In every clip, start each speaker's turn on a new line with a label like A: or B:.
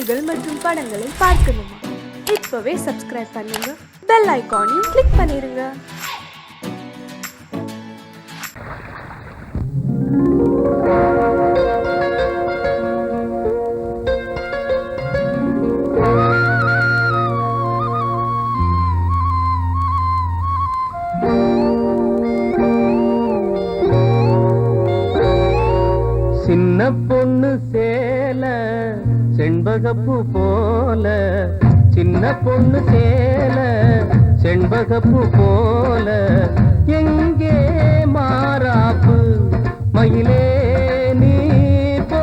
A: செய்திகள் மற்றும் படங்களை பார்க்கணுமா? இப்பவே சப்ஸ்கிரைப் பண்ணுங்க, பெல் ஐகானையும் கிளிக் பண்ணிருங்க.
B: சின்ன பொண்ணு சேல செண்பகப்பூ போல, சின்ன பொண்ணு சேல செண்பகப்பூ போல, எங்கே மாறாப்பு மயிலே நீ போ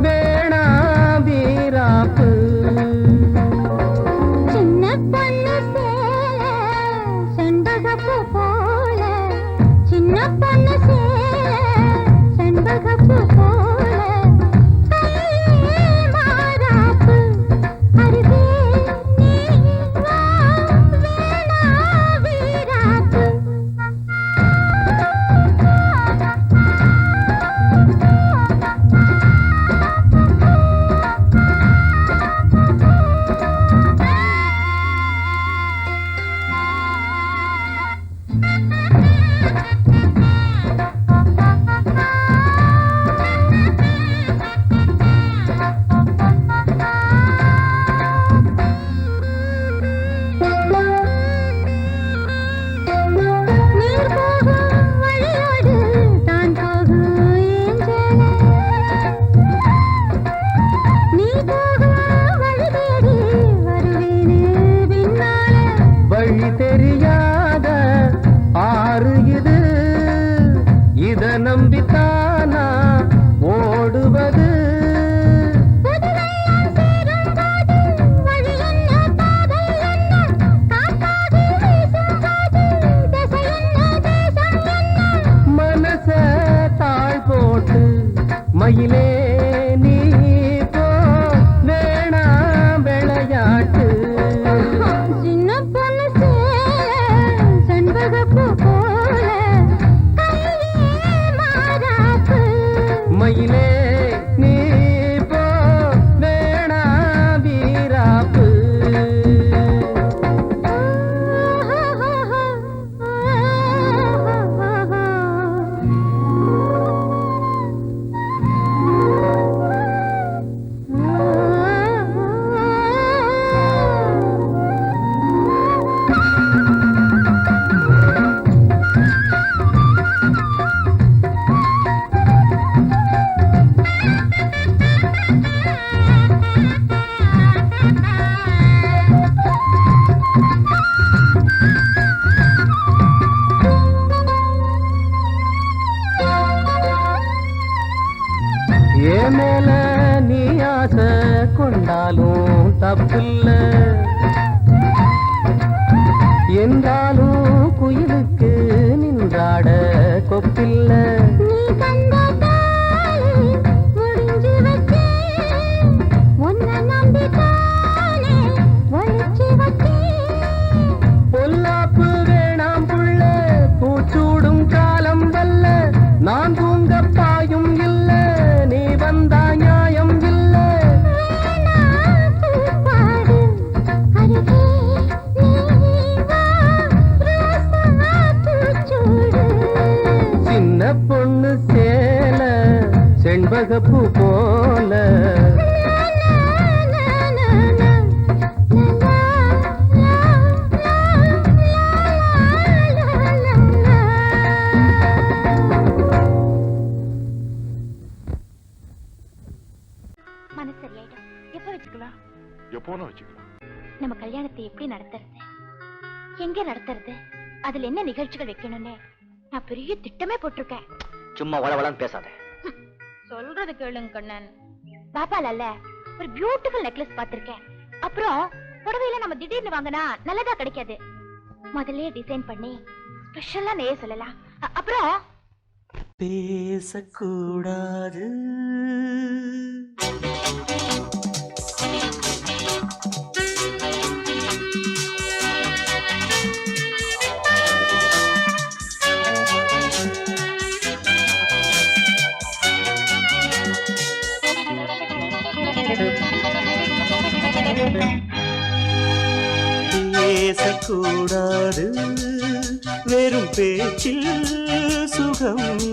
B: வேணா வீராப்பு.
C: சின்ன பொண்ணு சேல செண்பகப்பூ போல, சின்ன பொண்ணு சேல செண்பகப்பூ போல, கையே மாறாப்பு அருகே நீ வா வேணா வீராப்பு. நீர் போகும் வழியோடு தான் போகும் ஏஞ்சல, நீ போகும் வழி தேடி வருவேனே பின்னால.
B: வழி தெரியாத ஆறு இது, இத நம்பித்தானா ஓடுவது.
C: புதுவெள்ளம் சேரும்போது வழி என்ன பாதை என்ன, காற்றாக வீசும்போது திசை என்ன தேசம் என்ன.
B: மனச தாழ் போட்டு மயிலே நீ போ வேணா விளையாட்டு.
C: சின்ன பொண்ணு சேல செண்பகப்பூ போல, கையே மாறாப்பு
B: மயிலே நீ போ வேணா வீராப்பு. ஏ மேல நீ ஆசை கொண்டாலும் தப்பில்ல, என்றாலும் குயிலுக்கு நின்றாட கொப்பில்ல.
C: நீ தந்த தாலி முடிஞ்சு வச்சேன், உன்னை நம்பித்தானே ஒளிச்சு வச்சேன்.
B: பொல்லாப்பு வேணாம் புள்ள, பூச்சூடும் காலம் வல்ல, நான் தூங்க பாயும் இல்ல, நீ வந்தா நியாயம் இல்ல.
C: வேணா பூப்பாடு அருகே நீ வா ரோசா பூச்சூடு.
B: சின்ன பொண்ணு சேல செண்பகப்பூ போல,
C: மனசு சரியாயிடும். எப்ப வச்சுக்கலாம்?
D: எப்போனா வச்சுக்கலாம்.
C: நம்ம கல்யாணத்தை எப்படி நடத்துறது, எங்க நடத்துறது, அதுல என்ன நிகழ்ச்சிகள் வைக்கணும்னு நான் பெரிய திட்டமே போட்டிருக்கேன்.
E: சும்மா வளவளன்னு பேசாத.
C: சொல்றது கேளுங்க கண்ணன். பாப்பால ஒரு பியூட்டிஃபுல் நெக்லஸ் பாத்திருக்கேன். அப்புறம் புடவையில நம்ம திடீர்னு வாங்கினா நல்லதா கிடைக்காது. முதல்ல டிசைன் பண்ணி ஸ்பெஷலா நெய்ய சொல்லலாம். அப்புறம்
F: பேசக்கூடாது,
D: பேசக்கூடாது வெறும் பேச்சில் சுகம்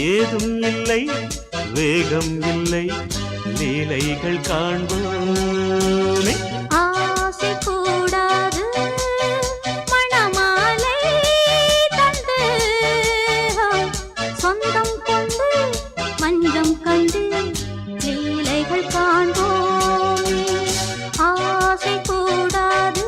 D: ஏதும் இல்லை வேகம் இல்லை லீலைகள் காண்போமே
C: ஆசை கூடாது மணமாலை தந்து சொந்தம் கொண்டு மஞ்சம் கண்டு லீலைகள் காண்போமே ஆசை கூடாது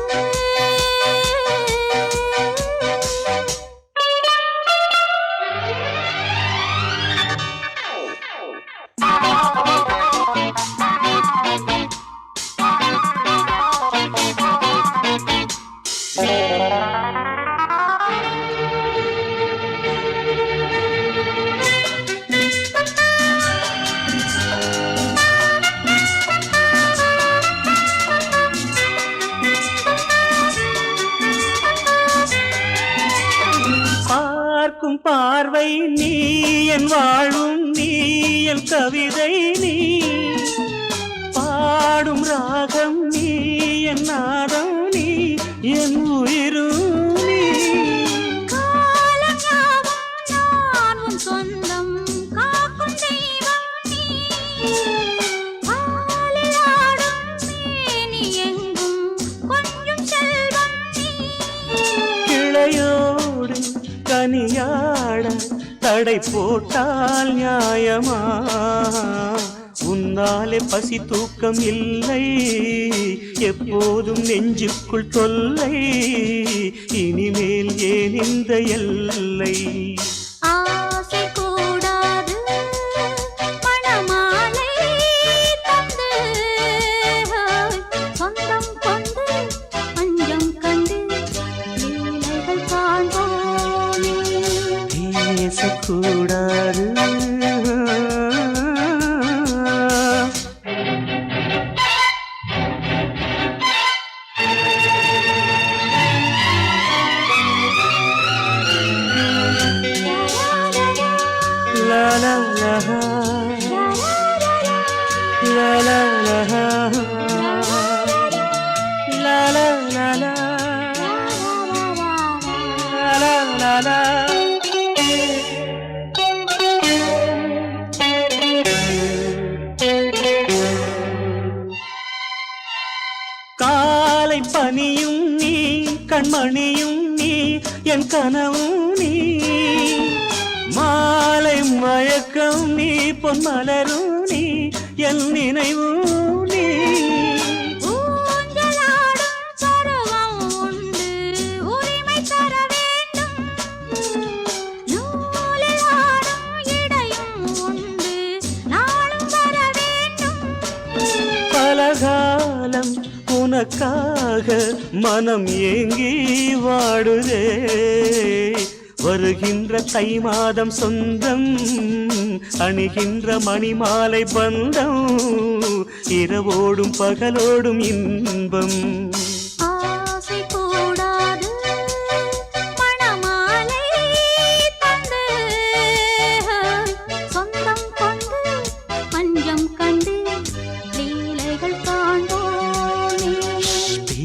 D: பார்க்கும் பார்வை நீ என் வாழும் நீ என் கவிதை நீ பாடும் ராகம் நீ என் நாதம் நீ என் உயிரும் நீ
C: காலங்காலம் நான் உன் சொந்தம் காக்கும் தெய்வம் நீ ஆலில் ஆடும் மேனி எங்கும் கொஞ்சம் செல்வம் நீ
D: கிளையோடு கனியாட தடை போட்டால் நியாயமா உன்னாலே பசி தூக்கம் இல்லை எப்போதும் நெஞ்சுக்குள் தொல்லை இனிமேல் ஏன் இந்த எல்லை
C: ஆசை கூடாது மணமாலை தந்து சொந்தம் கொண்டு பஞ்சம் கண்டு லீலைகள் காண்போமே
D: பேசக்கூடாது la la la la la la la la la la la la la காலை பனியும் நீ கண்மணியும் நீ என் கனவும் நீ மாலை மயக்கம் நீ பொன்மலரும் நீ என் நினைவும் நீ
C: ஊஞ்சலாடும் பருவம் உண்டு உரிமை தர வேண்டும் நூலில் ஆடும் இடையும் உண்டு நாளும் வர வேண்டும்
D: பலகாலம் உனக்காக மனம் ஏங்கி வாடுதே வருகின்ற தை மாதம் சொந்தம் அணிகின்ற மணிமாலை பந்தம் இரவோடும் பகலோடும் இன்பம்
C: ஆசை கூடாது மணமாலை தந்து சொந்தம் கொண்டு பஞ்சம் கண்டு லீலைகள் காண்போமே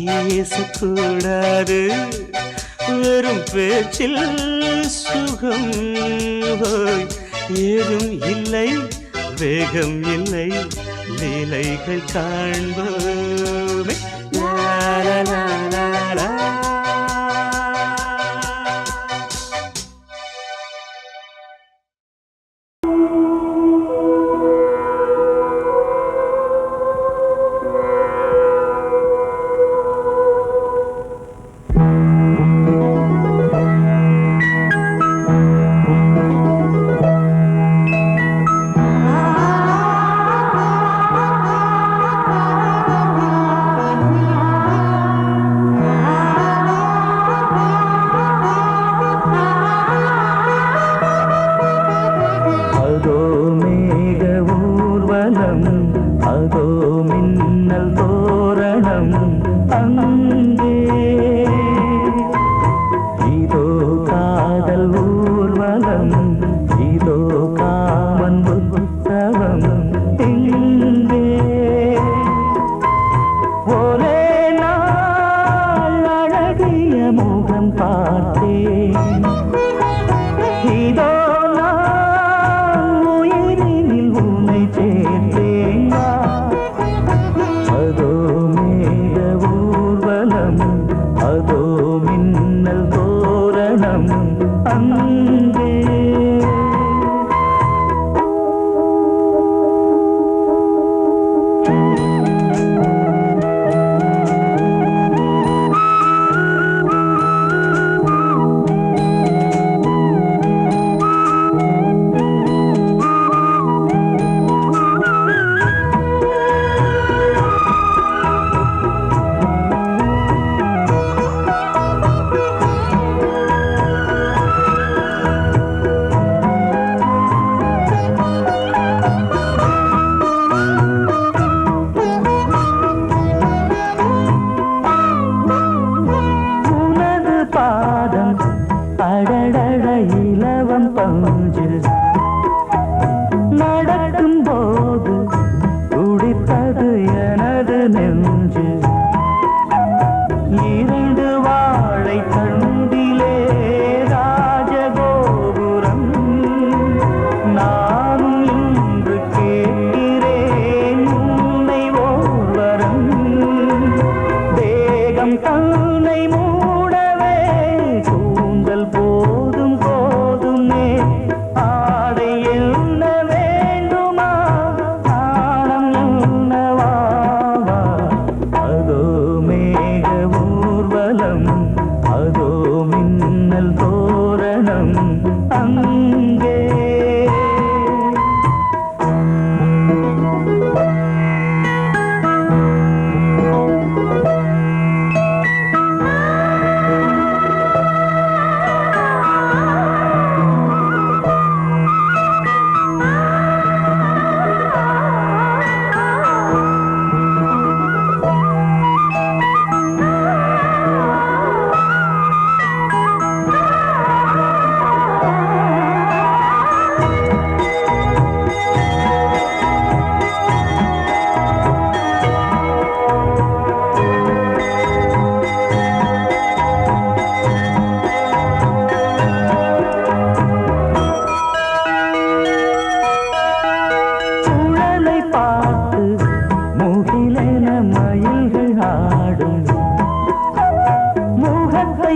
D: பேசக்கூடாது வெறும் பேச்சில் சுகம் ஏதும் இல்லை வேகம் இல்லை லீலைகள் காண்போமே லா லா லா லா லா.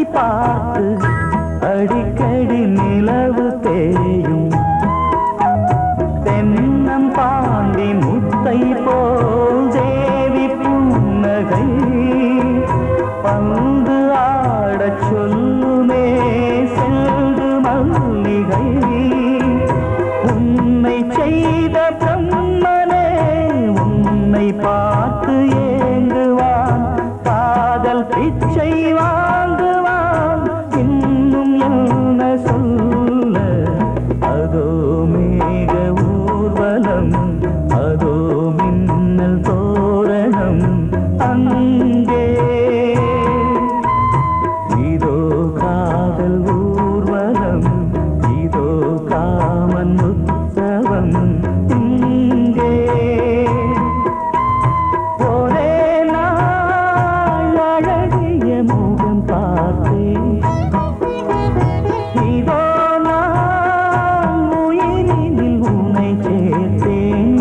D: முகத்தை பார்த்து அடிக்கடி நிலவு தேயும் தென்னம் பாண்டி முத்தை போல் தேவி புன்னகை பந்து ஆடச் சொல்லுமே செல்து மல்லிகை உன்னை செய்த பிரம்மனே உன்னை பார்த்து ஏங்குவான் காதல் பிச்சை வாங்குவான் இன்னும் என்ன சொல்ல அதோ மேக ஊர்வலம் அதோ மின்னல் தோரணம் அங்கே இதோ காதல் ஊர்வலம் இதோ காமன் உற்சவம் இங்கே ஒரே நாள் அழகிய முகம் பார்த்தேன் இதோ நான் உயிரினில் உன்னை சேர்த்தேன்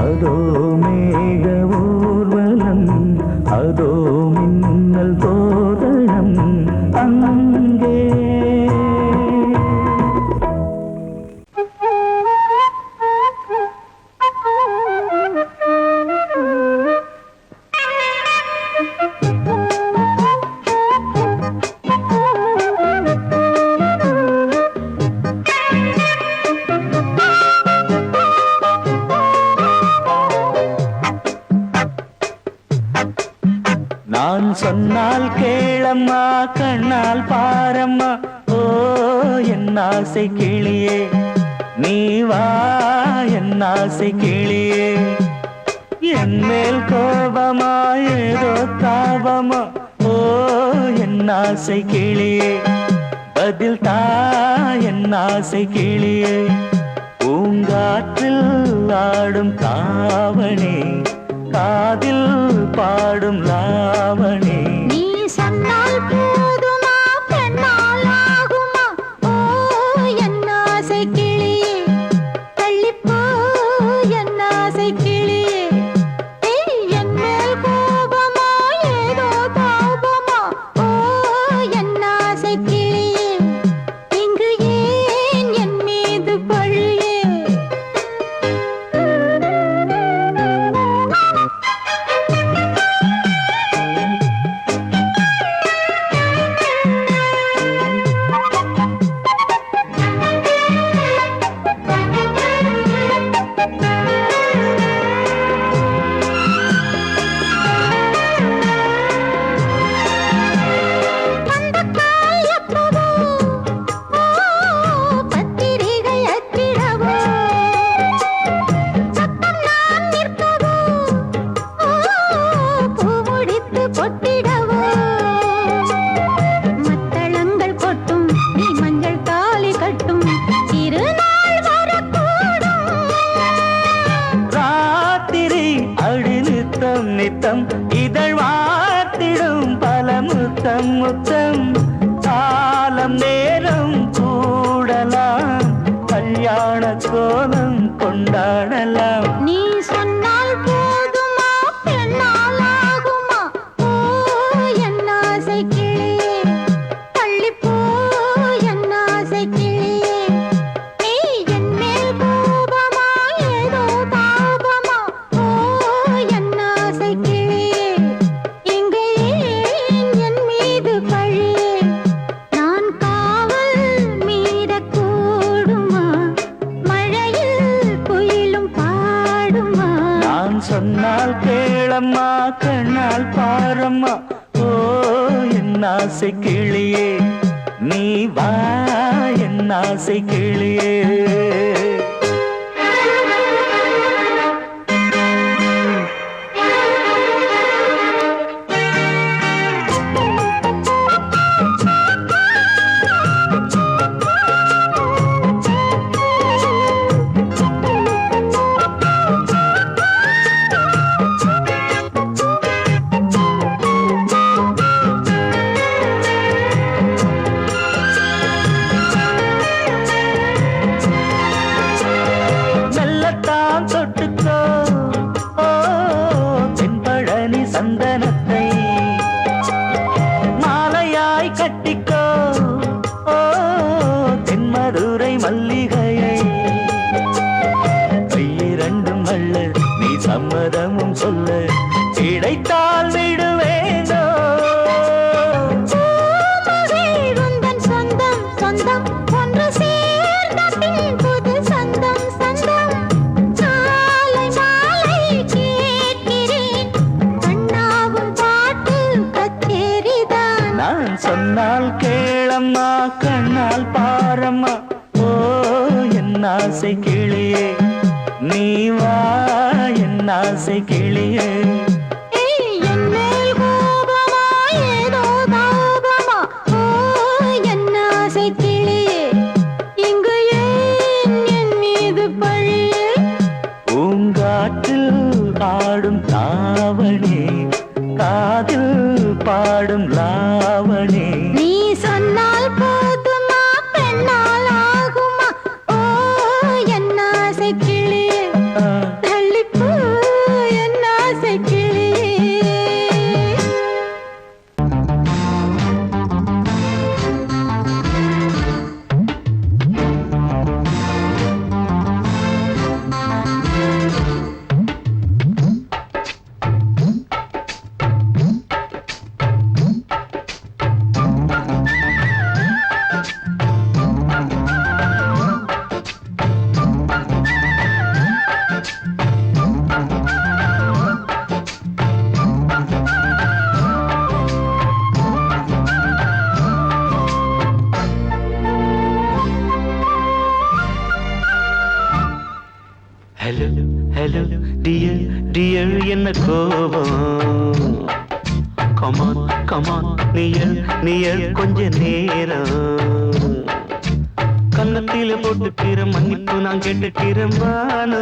D: அதோ மேக ஊர்வலம் அதோ மின்னல் தோரணம் அங்கே நான் சொன்னால் கேளம்மா கண்ணால் பாரம்மா ஓ என் ஆசை கிளியே நீ வா என் ஆசை கிளியே என் மேல் கோபமா ஏதோ தாபமா ஓ என் ஆசை கிளியே பதில் தா என் ஆசை கிளியே பூங்காற்றில் ஆடும் தாவணி காதில் பாடும் லாவணி
C: நீ சொன்னால் போதுமா பெண்ணால் ஆகுமா ஓ என் ஆசை கிளியே தள்ளிப்போ என் ஆசை கிளியே என் மேல் கோபமா ஏதோ தாபமா ஓ என் ஆசை கிளியே இங்கு ஏன் என் மீது பழியே
D: நித்தம் இதழ் வாத்திடும் பல முத்தம் முத்தம் காலம் நேரம் கூடலாம் கல்யாண கோலம் கொண்டாடலாம்
C: நீ சொன்னால் போதுமா பெண்ணால் ஆகுமா ஓ என் ஆசை கிளியே தள்ளிப்போ என் ஆசை கிளியே நீ என் மேல் கோபமா ஏதோ தாபமா ஓ என் ஆசை கிளியே இங்கே ஏன் என் மீது பழியே நான் காவல் மீறக்கூடுமா மழையில் குயிலும் பாடுமா
D: நான் சொன்னால் கேளம்மா கண்ணால் பாரம்மா ஓ என் ஆசை கிளியே நீ வா என் ஆசை கிளியே சம்மதமும் சொல்ல கிடைத்தால் விடுவேனோ
C: உந்தன் சொந்தம் சொந்தம் ஒன்று சேர்ந்த பின் புது சொந்தம் சொந்தம் மாலை மாலை கேட்கிறேன் கண்ணாவும் பாட்டு கச்சேரிதான்
D: நான் சொன்னால் கேளம்மா கண்ணால் பாரம்மா ஓ என் ஆசை கிளியே நீ வா என் ஆசை கிளியே
C: என் மேல் கோபமா ஏதோ தாபமா ஓ என் ஆசை கிளியே இங்கு ஏன் என் மீது பழியே
D: பூங்காற்றில் ஆடும் தாவணி காதில் பாடும் லாவணி
C: நீ சொன்னால் போதுமா பெண்ணால் ஆகுமா ஓ என் ஆசை கிளியே தள்ளிப்போ என் ஆசை கிளியே
D: ஹலோ ஹலோ டியர் டியர் என்ன கோபம் கமான் கமான் நியர் நியர் கொஞ்ச நேரம் கன்னத்தில போட்டுக்கிற மன்னிப்பு நான் கேட்டுக்கிறேன் பானு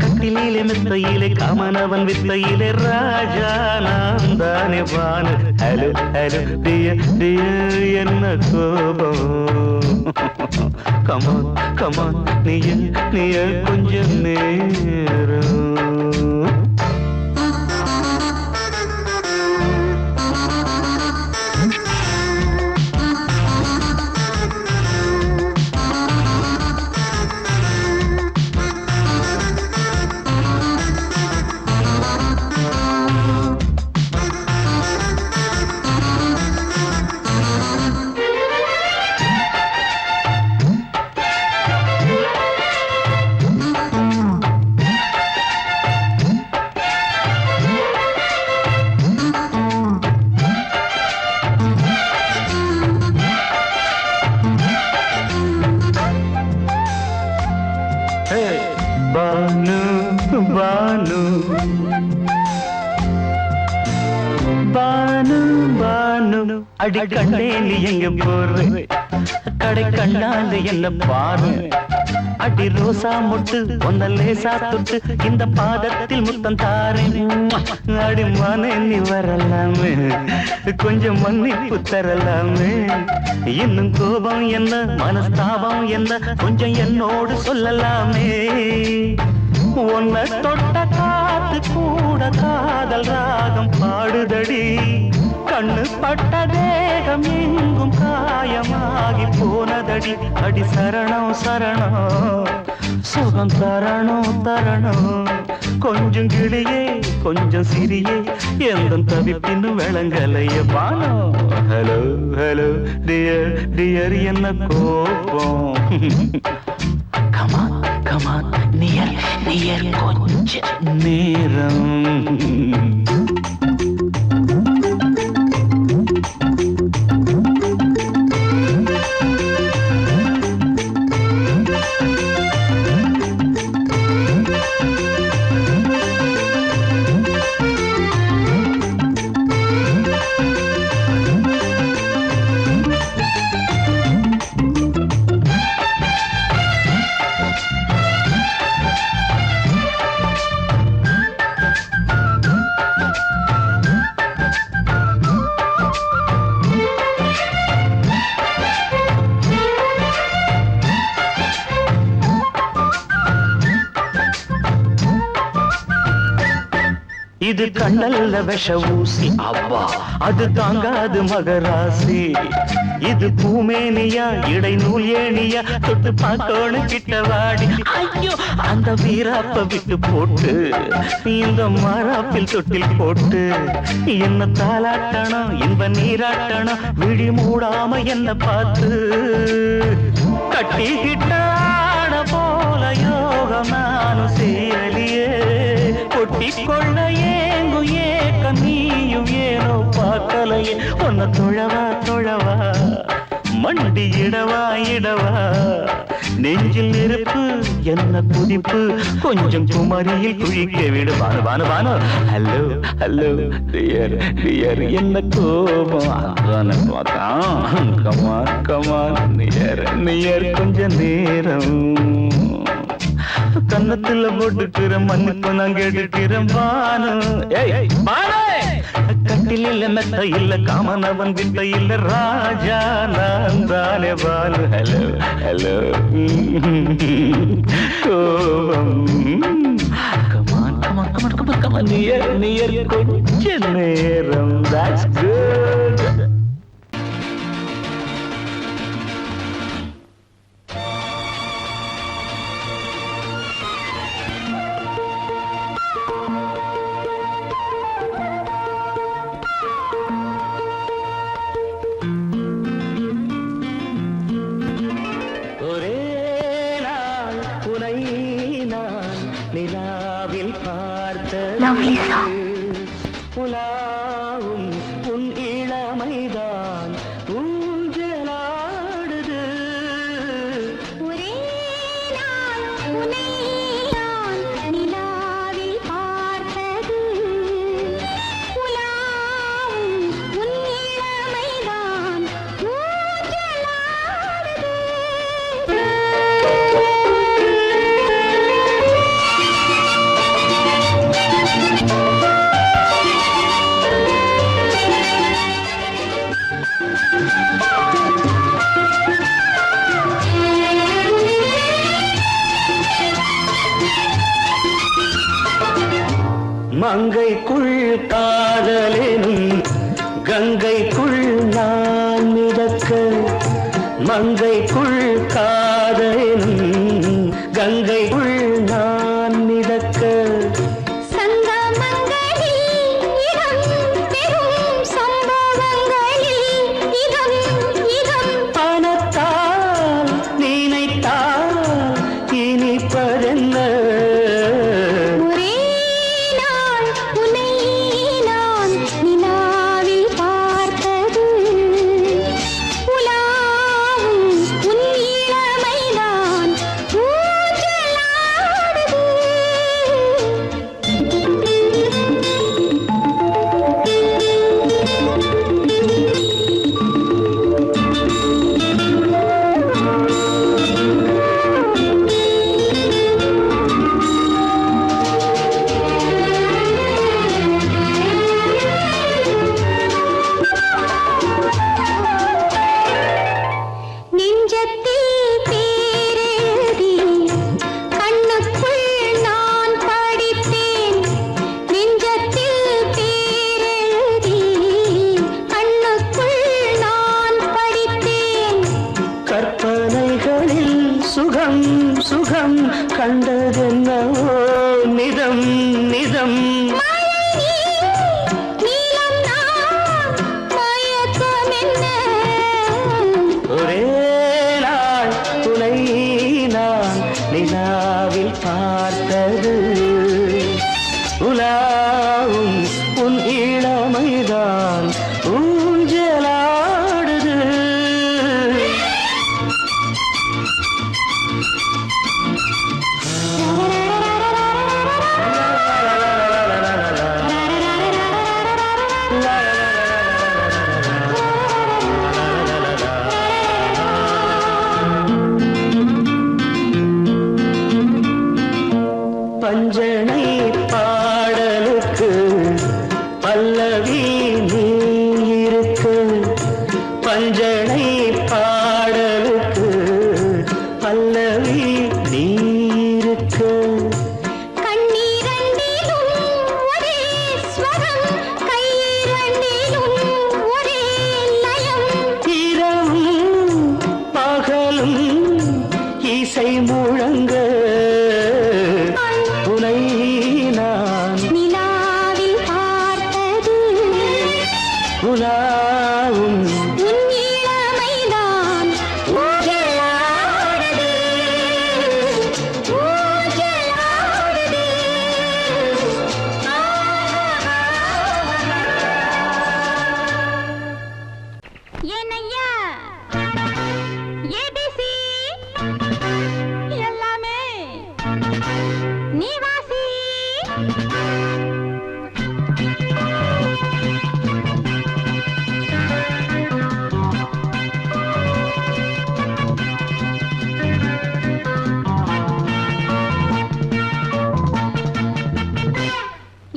D: கட்டிலே மெத்தையிலே காமனவன் வித்தையிலே ராஜா நான் தானே Banu hello hello dear dear என்ன கோபம் கமான் கமான் நீய கொஞ்சம் நேரம் பானு பானு பானு பானு அடி கண்டே நீ எங்க போற கடை கண்டாந்து என்ன பாரு அடி ரோசா முட்டு ஒன்ன லேசா தொட்டு இந்த பாதத்தில் முத்தம் தாரேன் அடி மானே நீ வரலாமே கொஞ்சம் மன்னிப்பு தரலாமே இன்னும் கோபம் என்ன மனஸ்தாபம் என்ன கொஞ்சம் என்னோடு சொல்லலாமே உன்னை தொட்ட காத்து கூட காதல் ராகம் பாடுதடி கண்ணு பட்ட தேகம் எங்கும் காயமாகி போனதடி அடி சரணம் சரணம் சுகம் தரணும் தரணும் கொஞ்சம் கிளியே கொஞ்சம் சிறியே எந்த தவிப்பின்னு விளங்கலைய பானோ ஹலோ ஹலோ டியர் டியர் என்ன கோபம் கமான் கமான் நியர் நியர் கொஞ்ச நேரம் இது கண்ணல்ல விஷ ஊசி அவ்வா அது தாங்காது மகராசி இது பூமேனியா இடை நூல் ஏனியா தொட்டு பார்க்கணும் கிட்ட வாடி ஐயோ அந்த வீராப்ப விட்டு போட்டு இந்த மாறாப்பில் தொட்டில் போட்டு என்ன தாளாட்டணும் இன்ப நீராட்டணும் விழி மூடாம என்ன பார்த்து கட்டிக்கிட்டாட போல யோகம் நானும் செய்யலியே கொட்டிக்கொள்ள ஏங்கு ஏக்க நீயும் ஏனோ பார்க்கலையே உன்னை தொழவா தொழவா மண்டி இடவா இடவா நெஞ்சில் நெருப்பு என்ன குதிப்பு கொஞ்சம் குமரியில் குழிக்க விடு Banu Banu Banu hello hello dear dear என்ன கோபம் அதான பார்த்தான் கமான் கமான் நியர் நியர் கொஞ்ச நேரம் கன்னத்துல போட்டுக்கிற மன்னிப்பு நான் கேட்டுக்கிறேன் பானு கட்டில மெத்த இல்ல காமனவன் வித்த இல்ல ராஜா நான் தானே பானு ஹலோ ஹலோ கோபம் come on come on come on come on come on near near கொஞ்ச நேரம் that's good புலாவும் உன் இளமைதான் ஊஞ்சலாடுது
C: ஒரே நாள் உன்னை நான் நிலாவில் பார்த்தது புலாவும் உன் இளமைதான் ஊஞ்சலாடுது
D: மங்கைக்குள் காதலினும் கங்கைக்குள் நான் மிதக்க மங்கைக்குள் காதலினும் கங்கைக்குள் நான் மிதக்க பணத்தால் நினைத்தால் இனிப்பதென்ன சுகம் சுகம் கண்டதென்னவோ நிதம் நிதம் ஒரே நாள் துணை நான் நிலாவில் பார்த்தது உலாவும் உன் இளமைதான் ஊஞ்சலாடுது பஞ்சனை பாடலுக்கு பல்லவி நீ இருக்கு பஞ்சனை பாடலுக்கு பல்லவி நீ இருக்கு
C: கண்ணீரண்டிலும் ஒரே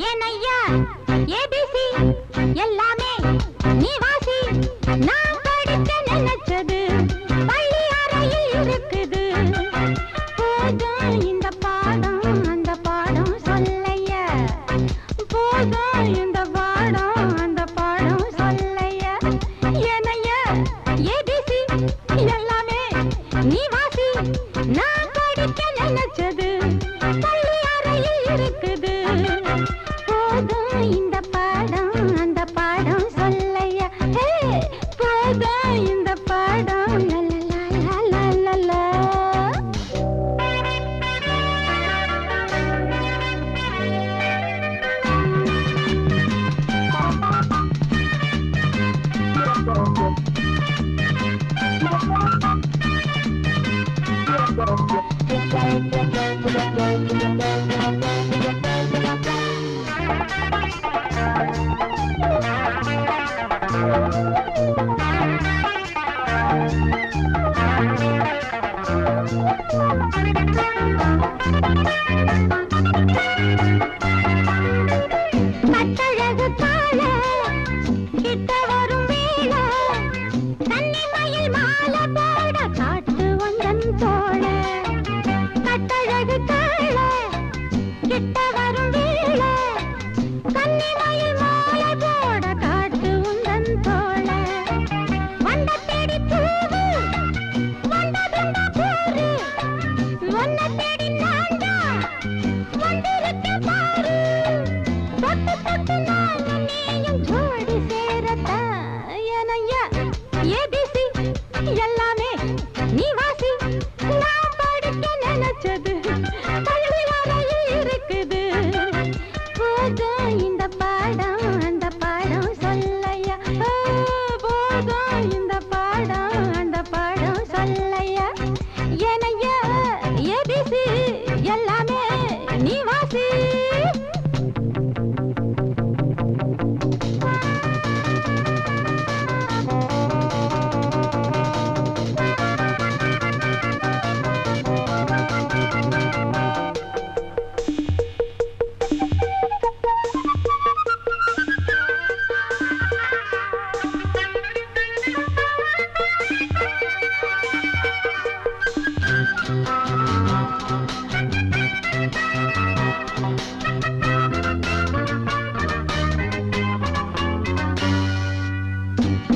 C: ஏனையா ஏபிசி எல்லாமே நீ வாசி நான் படிக்க நினைச்சது பள்ளி அறையில் இருக்குது போதும் இந்த பாடம் அந்த பாடம் சொல்லையா போதும் இந்த பாடம் அந்த பாடம் சொல்லையா ஏனையா ஏபிசி எல்லாமே நீ வாசி நான் படிக்க நினைச்சது பள்ளி அறையில் இருக்குது போதும் இந்த பாடம் அந்த பாடம் சொல்லையா போதும் இந்த பாடம் லலலலலலலா. கட்டழகு கால கிட்ட வரும் வேளை கன்னிமயில் மாலை போட காட்டு வந்தன் தோழ கட்டழகு கால கிட்ட வரும் வேளை கன்னிமயில் மாலை போட காட்டு வந்தன் தோழ வண்ட தேடி பூவு வந்ததுண்டா போரு வண்ண தேடி நான்டா வந்திருக்க பாரு தொட்டு தொட்டு நானும் நீயும் ஜோடி சேரத்தான் ஏனையா ஏபிசி எல்லாமே நீ வாசி நான் படிக்க நினைச்சது பள்ளி அறையில் இருக்குது போதும் இந்த பாடம் அந்த பாடம் சொல்லையா போதும் இந்த பாடம் அந்த பாடம் சொல்லையா ஏனையா ஏபிசி எல்லாமே நீ வாசி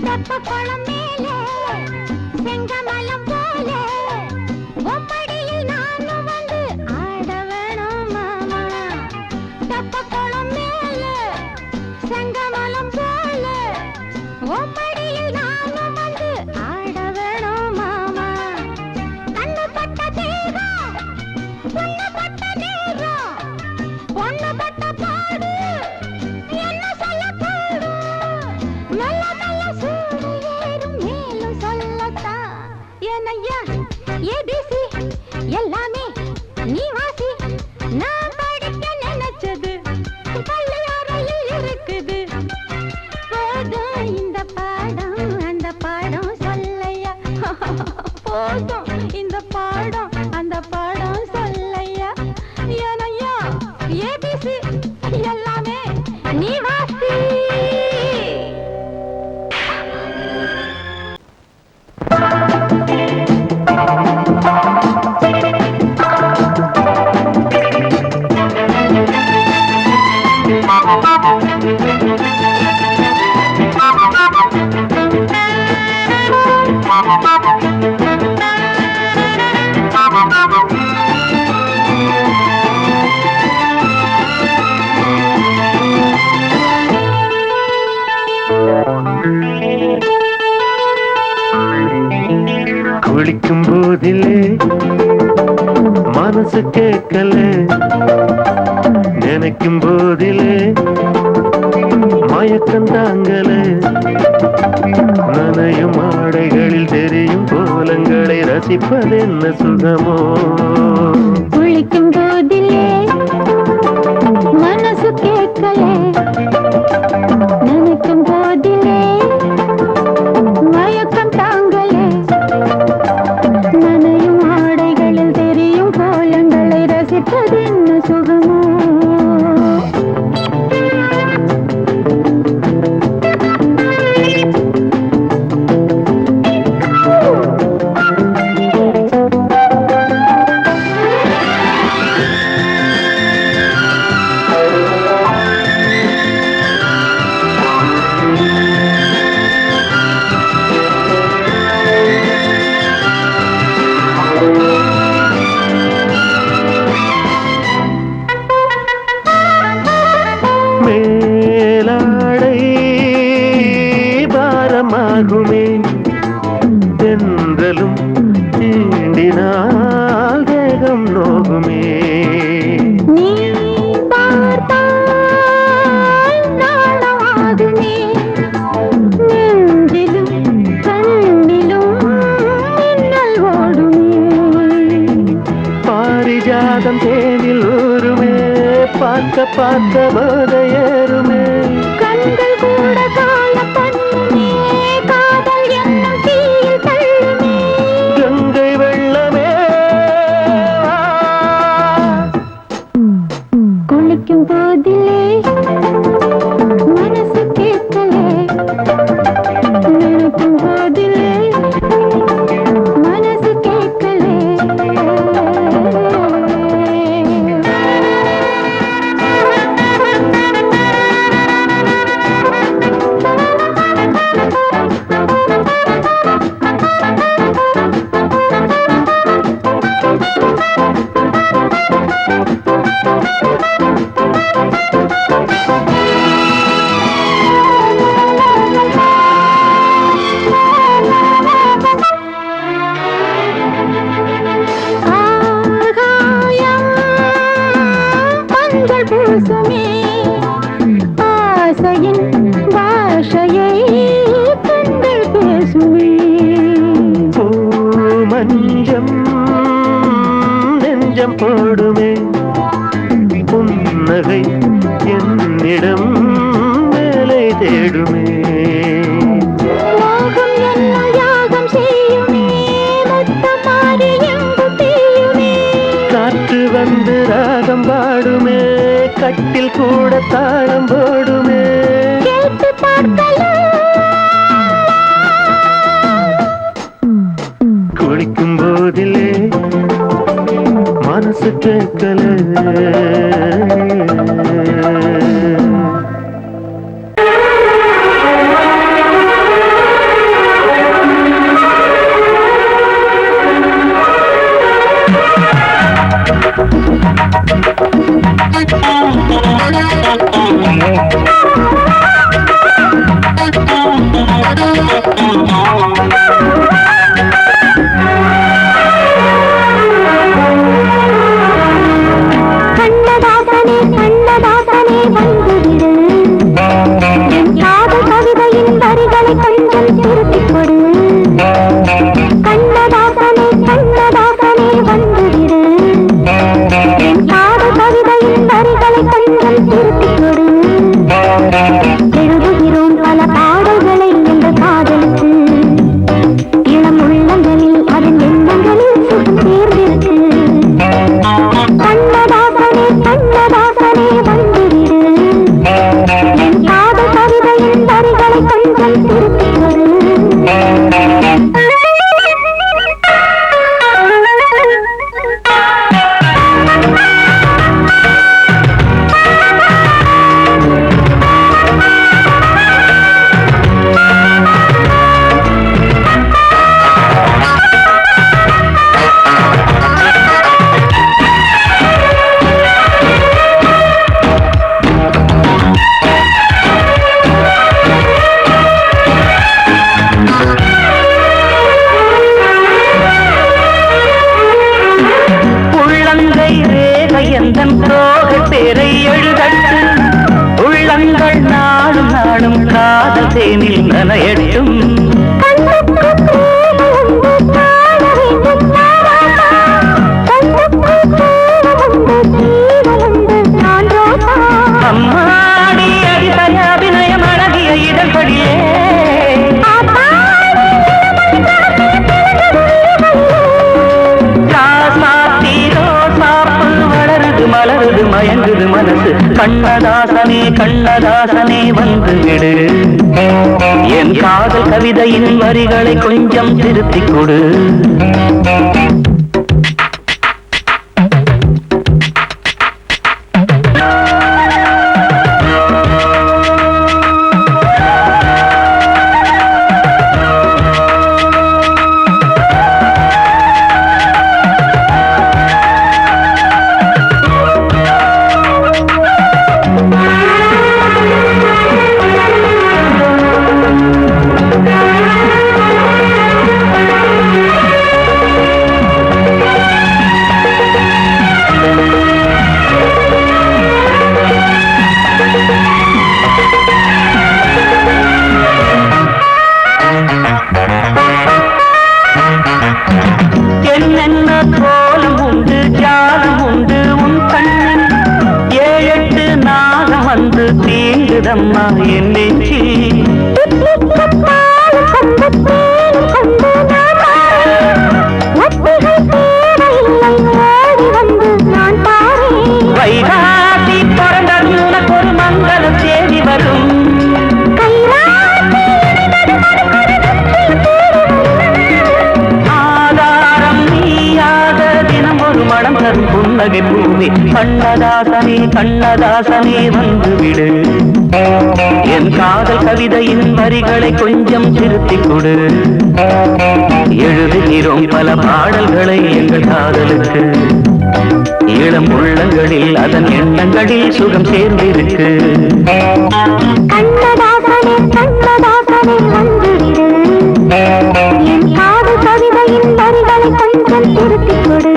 C: தெப்பக்குளம் மேலே செங்கமலம் போல உம்மடியில் நானும் வந்து ஆட வேணும் மாமா தெப்பக்குளம் மேலே செங்கமலம் போல உம்மடியில் நானும் வந்து ஆட வேணும் மாமா கண்ணு பட்ட தேகம் பொண்ணு பட்ட நேரம் பொண்ணு பட்ட பாடு என்ன சொல்ல பாடு நல்ல நல்ல சூடு ஏறும் மேலும் சொல்லத்தான் ஏனையா ஏபிசி எல்லாமே நீ வாசி நான் படிக்க நினைச்சது பள்ளி அறையில் இருக்குது போதும் இந்த பாடம் அந்த பாடம் சொல்லையா போதும் இந்த பாடம் அந்த பாடம் சொல்லையா ஏனையா ஏபிசி எல்லாமே நீ வாசி
E: குளிக்கும் போதிலே மனசு கேட்கல நினைக்கும் போதிலே மயக்கம் தாங்கல நனையும் ஆடைகளில் தெரியும் கோலங்களை ரசிப்பது என்ன சுகமோ
C: குளிக்கும் போதிலே
E: பார்க்க பார்க்க போத ஏறுமே
C: கண்கள் கூட காண பண்ணுமே காதல் என்னும் தீயில் தள்ளுமே
E: கங்கை வெள்ளமே
C: குளிக்கும் போதிலே மனசு கேட்கலே நினைக்கும் போதிலே மனசு கேட்கலே ஆகாயம் மஞ்சள் பூசுமே ஆசையின் பாஷையை கண்கள் பேசுமே
E: பூ மஞ்சம் நெஞ்சம் போடுமே புன்னகை என்னிடம் மேலே தேடுமே
C: மோகம் என்னும் யாகம் செய்யுமே முத்தம் மாறி எங்கும் தீயுமே
E: காற்று வந்து ராகம் பாடுமே கட்டில் கூட தாளம் போடுமே
C: கேட்டு பார்க்கலாம்
E: குளிக்கும் போதிலே மனசு கேட்கல
C: கண்ணதாசனே கண்ணதாசனே வந்துவிடு என் காதல் கவிதையின் வரிகளை கொஞ்சம் திருப்பிக் கொடு கண்ணதாசனே கண்ணதாசனே வந்துவிடு என் காதல் கவிதையின் வரிகளை கொஞ்சம் திருப்பிக் கொடு எழுதுகிறோம் பல பாடல்களை என்ற காதலுக்கு இளம் உள்ளங்களில் அதன் எண்ணங்களில் சுகம் சேர்ந்திருக்கு கண்ணதாசனே கண்ணதாசனே வந்துவிடு என் காதல் கவிதையின் வரிகளை கொஞ்சம் திருப்பிக் கொடு
D: உள்ளங்கை ரேகை எந்தன் தோகை பேரை எழுதட்டு உள்ளங்கள் நாடும் நாடும் காதல் தேனில் நனையட்டும் அம்மாடி அடித்தய அபிநயம் அழகிய இதழ்படியே வளருது மலருது மயங்குது மனசு கண்ணதாசனே கண்ணதாசனே வந்து விடு என் காதல் கவிதையின் வரிகளை கொஞ்சம் திருத்திக் கொடு ஏறுதம்மா என் நெஞ்சி வைகாசி பிறந்தது உனக்கு ஒரு மங்களம் தேடி வரும் ஆதாரம் நீயாக தினம் ஒரு மனம் தரும் புன்னகை பூவே கண்ணதாசனே கண்ணதாசனே வந்துவிடு என் காதல் கவிதையின் வரிகளை கொஞ்சம் திருத்திக் கொடு எழுதுகிறோம் பல பாடல்களை எங்கள் காதலுக்கு இளம் உள்ளங்களில் அதன் எண்ணங்களில் சுகம் சேர்ந்திருக்கு
C: கண்ணதாசனே கண்ணதாசனே வந்துவிடு என் காதல் கவிதையின் வரிகளை கொஞ்சம் திருத்திக் கொடு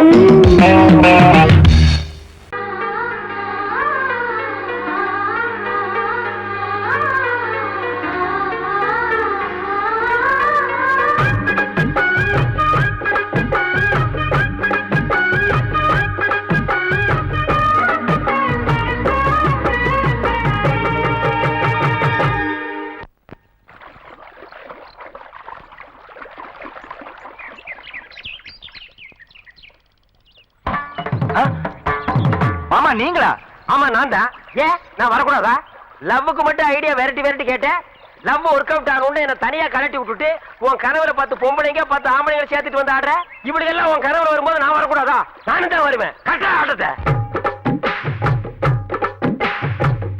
B: மாமா நீங்களா? ஆமா நான் தான். ஏன் நான் வரக்கூடாதா? லவ்வுக்கு மட்டும் ஐடியா விரட்டி கேட்டேன். லவ் ஒர்க் அவுட் ஆகணும்னு என்ன தனியா கலட்டி விட்டுட்டு உன் கனவுல பார்த்து பொம்பளைங்க பார்த்து ஆம்பளைங்களை சேர்த்துட்டு வந்து ஆடுற. இப்படி எல்லாம் உன் கனவுல வரும்போது நான் வரக்கூடாதா? நானும் தான் வருவேன். கரெக்டா ஆட்டத்தை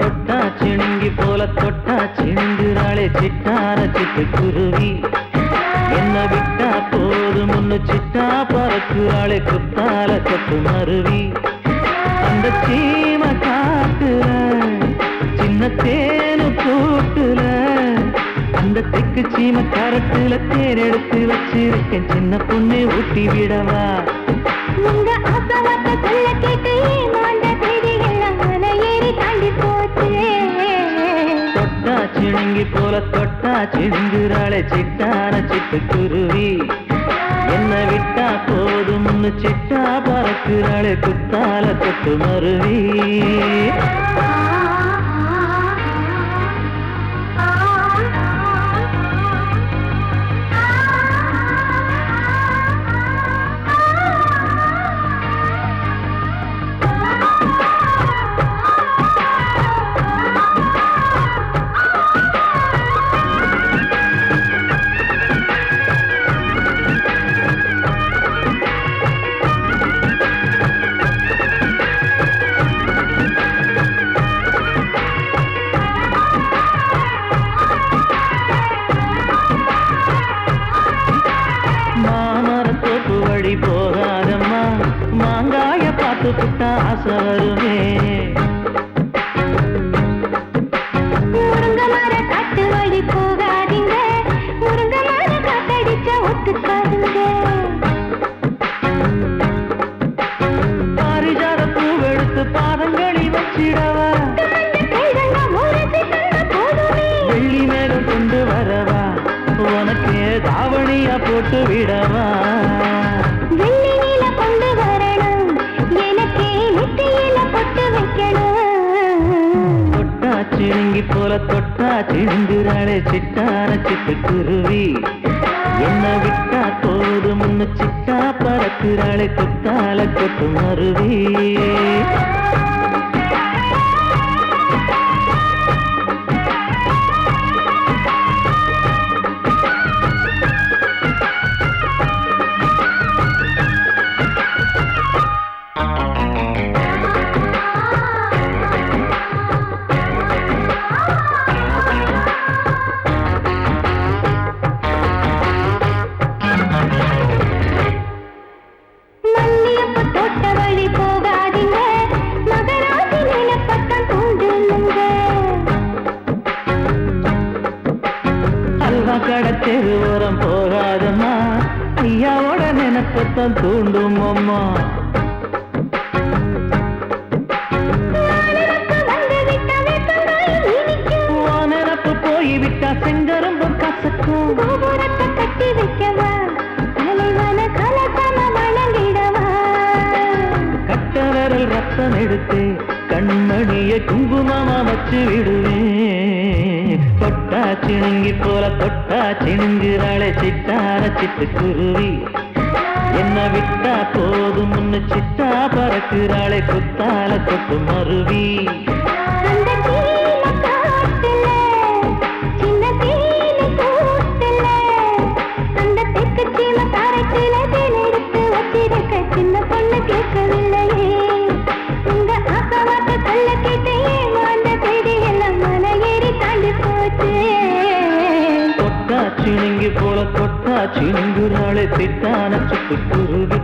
D: தொட்டா சிணுங்கி போல தொட்டா சிணுங்குறாளே சிட்டார சிட்டு குருவி என்ன விட்டா போதும் முன்னு சிட்டா பறக்குறாளே குத்தால கொத்து மருவி அந்த சீம காட்டுல சின்ன தேனு கூட்டுல அந்த தெக்கு சீம கரட்டுல தேர் எடுத்து வச்சிருக்கேன் சின்ன பொண்ணு ஊட்டி விடவா
C: உங்க ஆசவாத்த சொல்ல கேட்டு ஏமாந்த தேதி எல்லாம் மன ஏறி தாண்டி போச்சு
D: தொட்டா சிணுங்கி போல தொட்டா சிணுங்குறாளே சிட்டான சிட்டு குருவி என்ன விட்டா போதும்னு சிட்டா பறக்குறாளே குத்தால கொத்து மருவி போகாதம்மா மாங்காய பார்த்து புட்டா ஆசை வருமே
C: முருங்க மர காட்டு வழி போகாதீங்க முருங்க மர காத்தடிச்ச ஒத்துக்காதுங்க
D: பாரிஜாத பூவெடுத்து பாதங்களில் வச்சிடவா வெள்ளி மேகம் கொண்டு வரவா உனக்கு தாவணியா போட்டு விடவா
C: வெள்ளி நீல கொண்டு வரணும் எனக்கே நெத்தியில பொட்டு வைக்கணும்
D: தொட்டா சிணுங்கி போல தொட்டா சிணுங்குறாளே சிட்டான சிட்டு குருவி என்ன விட்டா போதும் முன்னு சிட்டா பறக்குறாளே குத்தால கொத்து மருவி தெருவோரம் போகாதம்மா ஐயாவோட நினைப்பத்தான் தூண்டும் அம்மா நினப்பு போய்விட்டா செங்கரும்பு கசக்கும்
C: கட்டி வைக்கவா தலைவன கலசம வணங்கிடவா
D: கட்ட விரல் ரத்தம் எடுத்து கண்மணி தண்ணிய குங்குமமா வச்சு விடுவேன். தொட்டா சிணுங்கி போல தொட்டா சிணுங்குறாளே சிட்டார சிட்டுக்குருவி. என்ன விட்டா போதும் முன்னு சிட்டா பறக்குறாளே குத்தால கொட்டு மருவி.
C: சின்ன பொண்ணு கேட்கவில்லையே உங்க ஆசவாட்ட சொல்ல கேட்டே அந்த பேடி எல்லாம் மன ஏறி தாண்டி போச்சு.
D: தொட்டா சிணுங்கி போல தொட்டா சிணுங்குறாளே சிட்டான சிட்டுக்குருவி.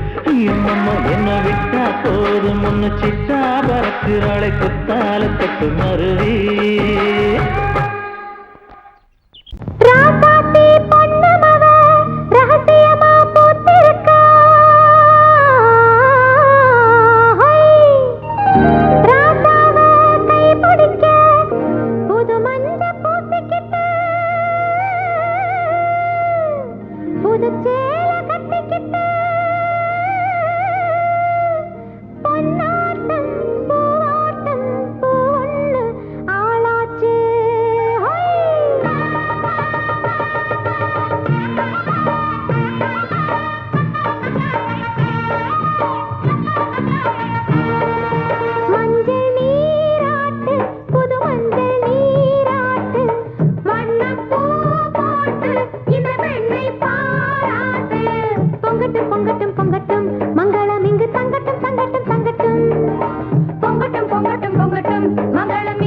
D: அம்மம்மா என்ன விட்டா போதும் முன்னு சிட்டா பறக்குறாளே குத்தால கொட்டு மருவி.
C: ராசாத்தி பொன்னமவ ரகசியமா பூத்திருக்கா. ராசாவ கை பிடிக்க புது மஞ்ச பூசிக்கிட்டு புது சேல கட்டிக்கிட்டு பொன்னாட்டம் பூவாட்டம் பூன்னு ஆளாச்சு. மஞ்சள் நீராட்டு புது மஞ்சள் நீராட்டு வண்ணப்பூ போட்டு இந்த பெண்ணை பாராட்டு. பொங்கட்டும் பொங்கட்டும் பொங்கட்டும் மங்களம் இங்கு தங்கட்டும் தங்கட்டும் தங்கட்டும். பொங்கட்டும் பொங்கட்டும் பொங்கட்டும் மங்களம்